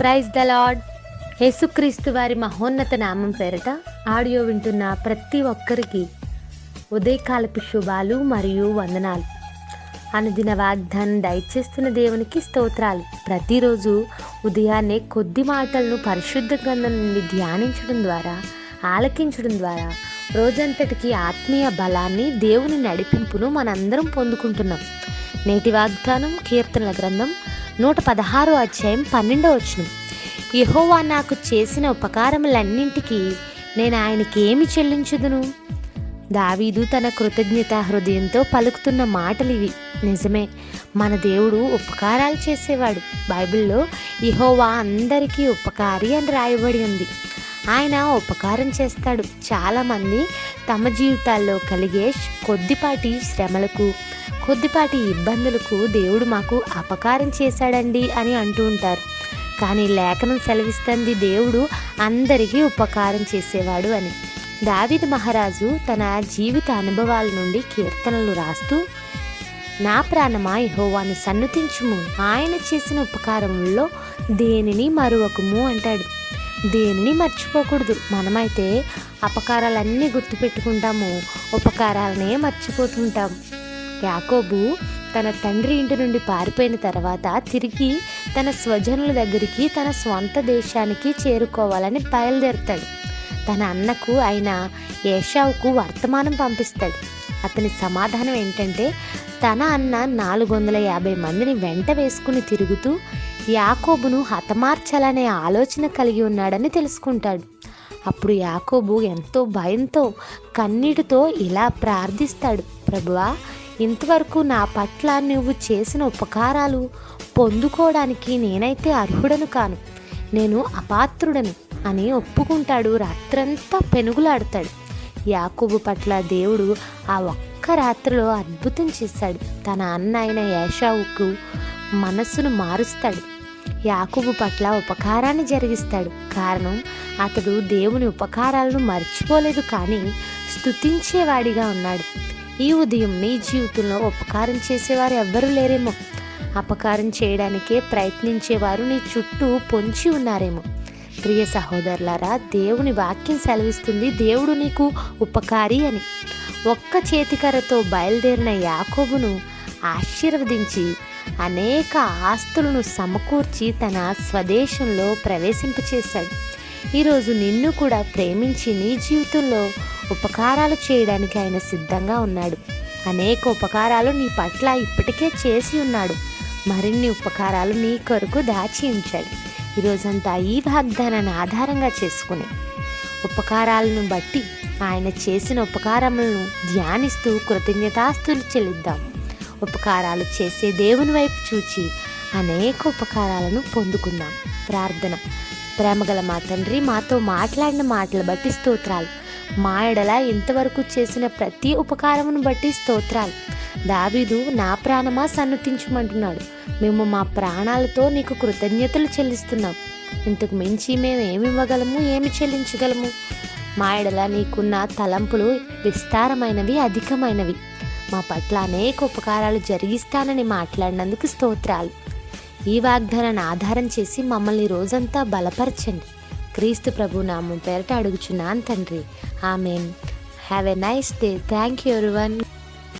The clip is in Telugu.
Praise the lord. యేసుక్రీస్తు వారి మహోన్నత నామం పేరట ఆడియో వింటున్న ప్రతి ఒక్కరికి ఉదయకాలపు శుభాలు మరియు వందనాలు. అనుదిన వాగ్దానం దయచేస్తున్న దేవునికి స్తోత్రాలు. ప్రతిరోజు ఉదయాన్నే కొద్ది మాటలను పరిశుద్ధ గ్రంథం నుండి ధ్యానించడం ద్వారా, ఆలకించడం ద్వారా రోజంతటికి ఆత్మీయ బలాన్ని, దేవుని నడిపింపును మనందరం పొందుకుంటున్నాం. నేటి వాగ్దానం కీర్తనల గ్రంథం 116 అధ్యాయం 12వ వచనం. యెహోవా నాకు చేసిన ఉపకారములన్నింటికీ నేను ఆయనకి ఏమి చెల్లించుదును? దావీదు తన కృతజ్ఞతా హృదయంతో పలుకుతున్న మాటలు ఇవి. నిజమే, మన దేవుడు ఉపకారాలు చేసేవాడు. బైబిల్లో యెహోవా అందరికీ ఉపకారి అని రాయబడి ఉంది. ఆయన ఉపకారం చేస్తాడు. చాలామంది తమ జీవితాల్లో కలిగే కొద్దిపాటి శ్రమలకు, కొద్దిపాటి ఇబ్బందులకు దేవుడు మాకు అపకారం చేశాడండి అని అంటూ ఉంటారు. కానీ లేఖనం సెలవిస్తుంది దేవుడు అందరికీ ఉపకారం చేసేవాడు అని. దావీదు మహారాజు తన జీవిత అనుభవాల నుండి కీర్తనలు రాస్తూ, నా ప్రాణమా యెహోవాను సన్నుతించుము, ఆయన చేసిన ఉపకారంలో దేనిని మరువకుము అంటాడు. దేనిని మర్చిపోకూడదు. మనమైతే అపకారాలన్నీ గుర్తుపెట్టుకుంటాము, ఉపకారాలనే మర్చిపోతుంటాం. యాకోబు తన తండ్రి ఇంటి నుండి పారిపోయిన తర్వాత తిరిగి తన స్వజనుల దగ్గరికి, తన స్వంత దేశానికి చేరుకోవాలని బయలుదేరుతాడు. తన అన్నకు అయిన ఏశావుకు వర్తమానం పంపిస్తాడు. అతని సమాధానం ఏంటంటే, తన అన్న 450 మందిని వెంట వేసుకుని తిరుగుతూ యాకోబును హతమార్చాలనే ఆలోచన కలిగి ఉన్నాడని తెలుసుకుంటాడు. అప్పుడు యాకోబు ఎంతో భయంతో, కన్నీటితో ఇలా ప్రార్థిస్తాడు, ప్రభువా, ఇంతవరకు నా పట్ల నువ్వు చేసిన ఉపకారాలు పొందుకోవడానికి నేనైతే అర్హుడను కాను, నేను అపాత్రుడను అని ఒప్పుకుంటాడు. రాత్రంతా పెనుగులాడతాడు. యాకోబు పట్ల దేవుడు ఆ ఒక్క రాత్రిలో అద్భుతం చేశాడు. తన అన్న అయిన ఏశావుకు మనస్సును మారుస్తాడు. యాకోబు పట్ల ఉపకారాన్ని జరిగిస్తాడు. కారణం, అతడు దేవుని ఉపకారాలను మర్చిపోలేదు, కానీ స్తుతించేవాడిగా ఉన్నాడు. ఈ ఉదయం మీ జీవితంలో ఉపకారం చేసేవారు ఎవ్వరూ లేరేమో. అపకారం చేయడానికే ప్రయత్నించేవారు నీ చుట్టూ పొంచి ఉన్నారేమో. ప్రియ సహోదరులారా, దేవుని వాక్యం సెలవిస్తుంది దేవుడు నీకు ఉపకారి అని. ఒక్క చేతికర్రతో బయలుదేరిన యాకోబును ఆశీర్వదించి అనేక ఆస్తులను సమకూర్చి తన స్వదేశంలో ప్రవేశింపచేశాడు. ఈరోజు నిన్ను కూడా ప్రేమించి నీ జీవితంలో ఉపకారాలు చేయడానికి ఆయన సిద్ధంగా ఉన్నాడు. అనేక ఉపకారాలు నీ పట్ల ఇప్పటికే చేసి ఉన్నాడు. మరిన్ని ఉపకారాలు నీ కొరకు దాచి ఉంచాడు. ఈరోజంతా ఈ వాగ్దానాన్ని ఆధారంగా చేసుకుని ఉపకారాలను బట్టి, ఆయన చేసిన ఉపకారములను ధ్యానిస్తూ కృతజ్ఞతాస్తులు చెల్లిద్దాం. ఉపకారాలు చేసే దేవుని వైపు చూచి అనేక ఉపకారాలను పొందుకుందాం. ప్రార్థన. ప్రేమగల మా తండ్రి, మాతో మాట్లాడిన మాటలు బట్టి స్తోత్రాలు. మా ఎడల ఇంతవరకు చేసిన ప్రతి ఉపకారమును బట్టి స్తోత్రాలు. దావీదు నా ప్రాణమా సన్నుతించమంటున్నాడు. మేము మా ప్రాణాలతో నీకు కృతజ్ఞతలు చెల్లిస్తున్నాం. ఇంతకు మించి మేము ఏమి ఇవ్వగలము, ఏమి చెల్లించగలము? మా ఎడల నీకున్న తలంపులు విస్తారమైనవి, అధికమైనవి. మా పట్ల అనేక ఉపకారాలు జరిగిస్తానని మాట్లాడినందుకు స్తోత్రాలు. ఈ వాగ్దానాన్ని ఆధారం చేసి మమ్మల్ని రోజంతా బలపరచండి. క్రీస్తు ప్రభు నామం పేరట అడుగుచున్నాను తండ్రి, amen. Have a nice day. Thank you everyone.